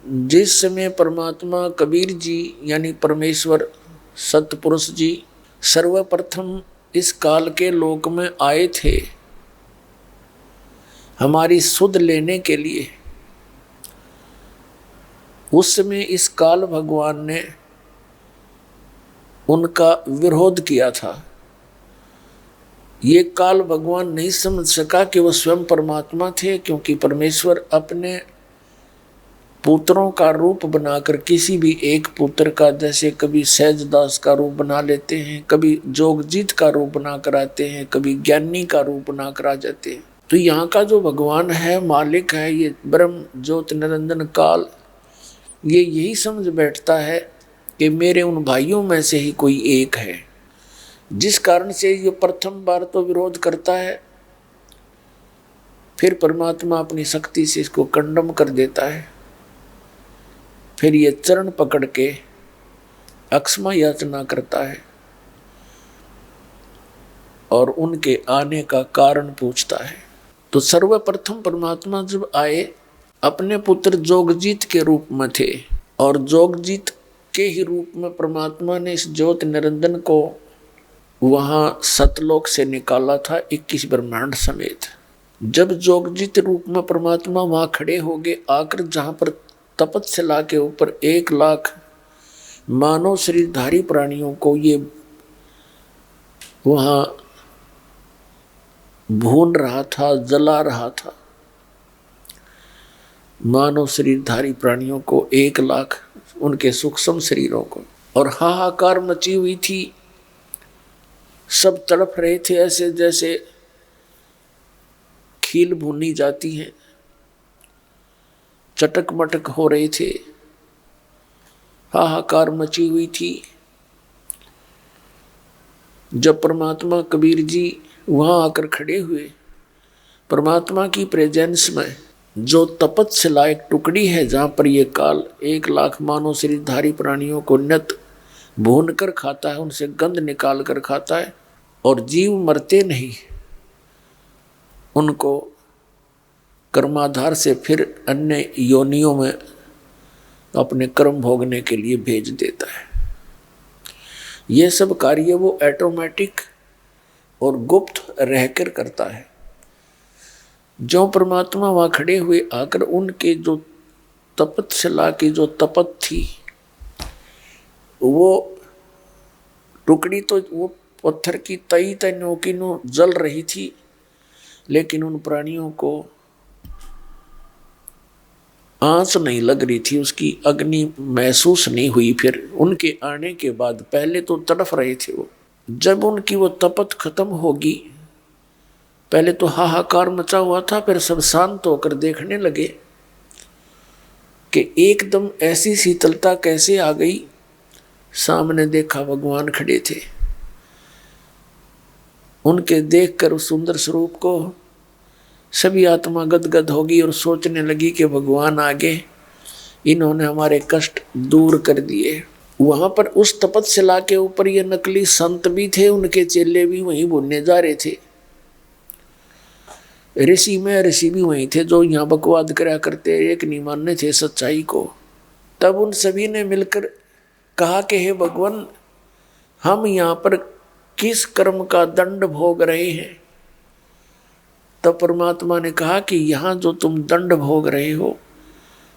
जिस समय परमात्मा कबीर जी यानी परमेश्वर सतपुरुष जी सर्वप्रथम इस काल के लोक में आए थे हमारी सुध लेने के लिए, उस समय इस काल भगवान ने उनका विरोध किया था। ये काल भगवान नहीं समझ सका कि वो स्वयं परमात्मा थे, क्योंकि परमेश्वर अपने पुत्रों का रूप बनाकर किसी भी एक पुत्र का, जैसे कभी सहजदास का रूप बना लेते हैं, कभी जोगजीत का रूप बनाकर आते हैं, कभी ज्ञानी का रूप बनाकर आ जाते हैं। तो यहाँ का जो भगवान है, मालिक है, ये ब्रह्म ज्योत निरंजन काल, ये यही समझ बैठता है कि मेरे उन भाइयों में से ही कोई एक है। जिस कारण से ये प्रथम बार तो विरोध करता है, फिर परमात्मा अपनी शक्ति से इसको कंडम कर देता है। फिर ये चरण पकड़ के अक्षमा याचना करता है और उनके आने का कारण पूछता है। तो सर्वप्रथम परमात्मा जब आए, अपने पुत्र जोगजीत के रूप में थे, और जोगजीत के ही रूप में परमात्मा ने इस ज्योत निरंजन को वहां सतलोक से निकाला था 21 ब्रह्मांड समेत। जब जोगजीत रूप में परमात्मा वहां खड़े हो गए, आकर जहां पर तपतशिला के ऊपर 1 लाख मानव शरीरधारी प्राणियों को ये वहां भून रहा था, जला रहा था, मानव शरीरधारी प्राणियों को 1 लाख, उनके सूक्ष्म शरीरों को, और हाहाकार मची हुई थी। सब तड़प रहे थे ऐसे जैसे खील भूनी जाती है, चटक मटक हो रहे थे, हाहाकार मची हुई थी। जब परमात्मा कबीर जी वहां आकर खड़े हुए, परमात्मा की प्रेजेंस में जो तपतशिला एक टुकड़ी है, जहां पर ये काल 1 लाख मानव शरीरधारी प्राणियों को नित भून कर खाता है, उनसे गंध निकाल कर खाता है, और जीव मरते नहीं, उनको कर्माधार से फिर अन्य योनियों में अपने कर्म भोगने के लिए भेज देता है। ये सब कार्य वो ऑटोमेटिक और गुप्त रहकर करता है। जो परमात्मा वहां खड़े हुए आकर उनके जो तपतशिला की जो तपत थी, वो टुकड़ी तो वो पत्थर की तई तनों की नो जल रही थी, लेकिन उन प्राणियों को आंच नहीं लग रही थी, उसकी अग्नि महसूस नहीं हुई। फिर उनके आने के बाद पहले तो तड़फ रहे थे वो, जब उनकी वो तपत खत्म होगी, पहले तो हाहाकार मचा हुआ था, फिर सब शांत होकर देखने लगे कि एकदम ऐसी शीतलता कैसे आ गई। सामने देखा भगवान खड़े थे, उनके देखकर उस सुंदर स्वरूप को सभी आत्मा गदगद होगी और सोचने लगी कि भगवान आगे, इन्होंने हमारे कष्ट दूर कर दिए। वहां पर उस तपतशिला के ऊपर ये नकली संत भी थे, उनके चेले भी वहीं भुनने जा रहे थे। ऋषि भी वहीं थे जो यहाँ बकवाद करा करते, एक नहीं मानने थे सच्चाई को। तब उन सभी ने मिलकर कहा कि हे भगवान, हम यहाँ पर किस कर्म का दंड भोग रहे हैं? तब परमात्मा ने कहा कि यहाँ जो तुम दंड भोग रहे हो,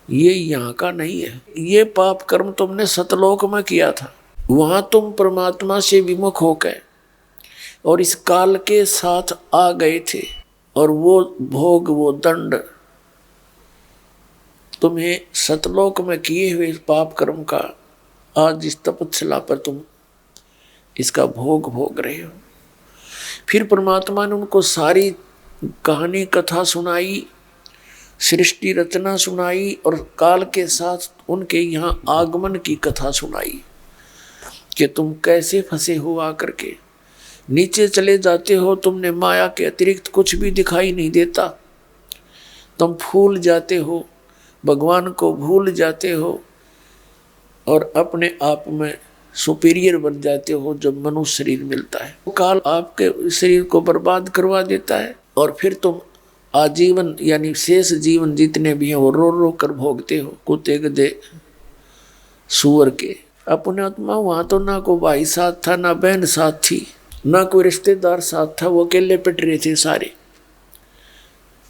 ये यहाँ का नहीं है। ये पाप कर्म तुमने सतलोक में किया था, वहां तुम परमात्मा से विमुख होकर और इस काल के साथ आ गए थे, और वो भोग, वो दंड तुम्हें सतलोक में किए हुए पाप कर्म का आज इस तपतशिला पर तुम इसका भोग भोग रहे हो। फिर परमात्मा ने उनको सारी कहानी कथा सुनाई, सृष्टि रचना सुनाई, और काल के साथ उनके यहाँ आगमन की कथा सुनाई कि तुम कैसे फंसे हो, आकर के नीचे चले जाते हो, तुमने माया के अतिरिक्त कुछ भी दिखाई नहीं देता, तुम फूल जाते हो, भगवान को भूल जाते हो, और अपने आप में सुपीरियर बन जाते हो जब मनुष्य शरीर मिलता है। काल आपके शरीर को बर्बाद करवा देता है, और फिर तुम आजीवन यानी शेष जीवन जितने भी हैं वो रो रो कर भोगते हो, कुत्ते गधे सुअर के। अपने आत्मा वहां तो ना कोई भाई साथ था, ना बहन साथ थी, ना कोई रिश्तेदार साथ था, वो अकेले पिट रहे थे सारे।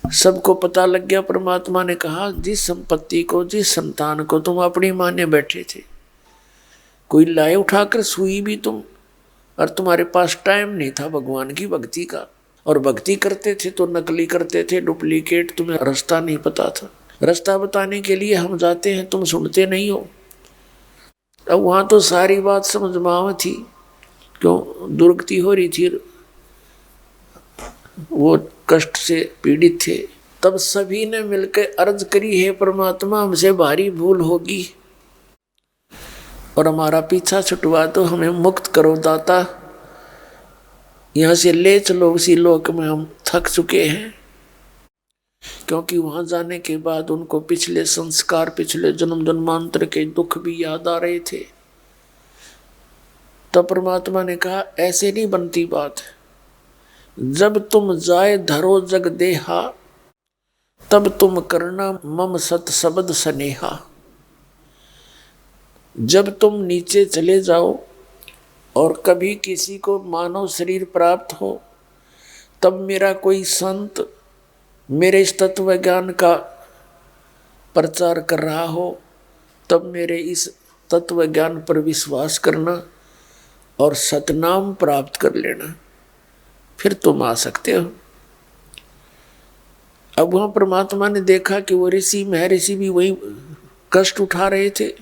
सबको पता लग गया। परमात्मा ने कहा जिस संपत्ति को, जिस संतान को तुम अपनी माने बैठे थे, कोई लाए उठाकर सुई भी तुम, और तुम्हारे पास टाइम नहीं था भगवान की भक्ति का, और भक्ति करते थे तो नकली करते थे, डुप्लीकेट, तुम्हें रास्ता नहीं पता था। रास्ता बताने के लिए हम जाते हैं, तुम सुनते नहीं हो। अब वहां तो सारी बात समझ में आवा थी, क्यों दुर्गति हो रही थी, वो कष्ट से पीड़ित थे। तब सभी ने मिलकर अर्ज करी, है परमात्मा हमसे भारी भूल होगी और हमारा पीछा छुटवा दो, हमें मुक्त करो दाता, यहाँ से ले चलो उसी लोक में, हम थक चुके हैं। क्योंकि वहां जाने के बाद उनको पिछले संस्कार, पिछले जन्म जन्मांतर के दुख भी याद आ रहे थे। तब परमात्मा ने कहा ऐसे नहीं बनती बात, जब तुम जाए धरो जग देहा, तब तुम करना मम सत शब्द स्नेहा। जब तुम नीचे चले जाओ और कभी किसी को मानव शरीर प्राप्त हो, तब मेरा कोई संत मेरे इस तत्व ज्ञान का प्रचार कर रहा हो, तब मेरे इस तत्व ज्ञान पर विश्वास करना और सतनाम प्राप्त कर लेना, फिर तुम आ सकते हो। अब वहां परमात्मा ने देखा कि वो ऋषि महर्षि भी वही कष्ट उठा रहे थे।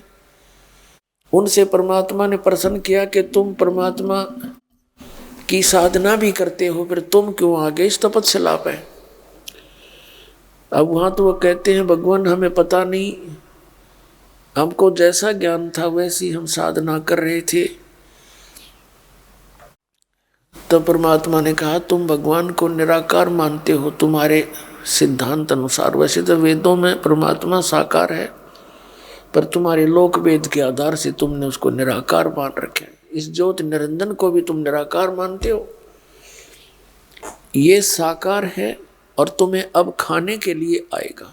उनसे परमात्मा ने प्रश्न किया कि तुम परमात्मा की साधना भी करते हो, फिर तुम क्यों आगे इस तपस्या पे। अब वहां तो वो कहते हैं भगवान हमें पता नहीं, हमको जैसा ज्ञान था वैसी हम साधना कर रहे थे। तब परमात्मा ने कहा तुम भगवान को निराकार मानते हो, तुम्हारे सिद्धांत अनुसार। वैसे तो वेदों में परमात्मा साकार है, पर तुम्हारे लोक वेद के आधार से तुमने उसको निराकार मान रखा है। इस ज्योति निरंजन को भी तुम निराकार मानते हो, ये साकार है और तुम्हें अब खाने के लिए आएगा।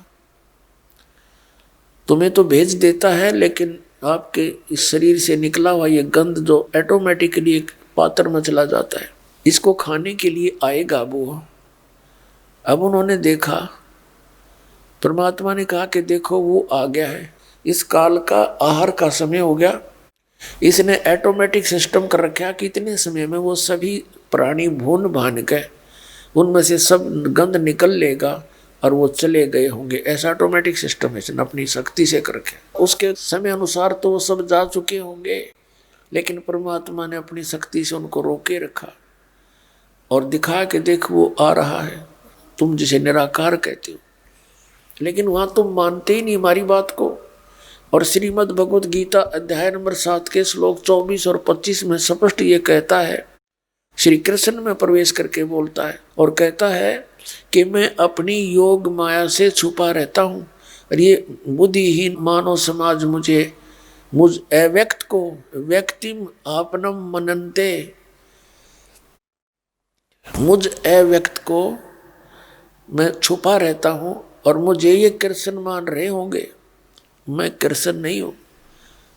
तुम्हें तो भेज देता है, लेकिन आपके इस शरीर से निकला हुआ ये गंध जो ऑटोमेटिकली एक पात्र में चला जाता है, इसको खाने के लिए आएगा वो। अब उन्होंने देखा, परमात्मा ने कहा कि देखो वो आ गया है, इस काल का आहार का समय हो गया। इसने ऑटोमेटिक सिस्टम कर रखा कि इतने समय में वो सभी प्राणी भून भान गए, उनमें से सब गंध निकल लेगा और वो चले गए होंगे। ऐसा ऑटोमेटिक सिस्टम है, इसने अपनी शक्ति से कर रखे। उसके समय अनुसार तो वो सब जा चुके होंगे, लेकिन परमात्मा ने अपनी शक्ति से उनको रोके रखा और दिखा कि देख वो आ रहा है, तुम जिसे निराकार कहते हो। लेकिन वहां तुम मानते ही नहीं हमारी बात को। और श्रीमद् भगवत गीता अध्याय नंबर 7 के श्लोक 24 और 25 में स्पष्ट ये कहता है, श्री कृष्ण में प्रवेश करके बोलता है और कहता है कि मैं अपनी योग माया से छुपा रहता हूँ, और ये बुद्धिहीन मानव समाज मुझ अव्यक्त को व्यक्तिम आपनम मनन्ते, मुझ अव्यक्त को मैं छुपा रहता हूँ और मुझे ये कृष्ण मान रहे होंगे। मैं कृष्ण नहीं हूँ,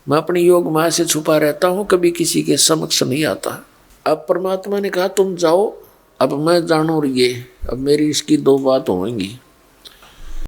मैं अपनी योग माया से छुपा रहता हूँ, कभी किसी के समक्ष नहीं आता। अब परमात्मा ने कहा तुम जाओ, अब मैं जानू ये, अब मेरी इसकी दो बात होंगी।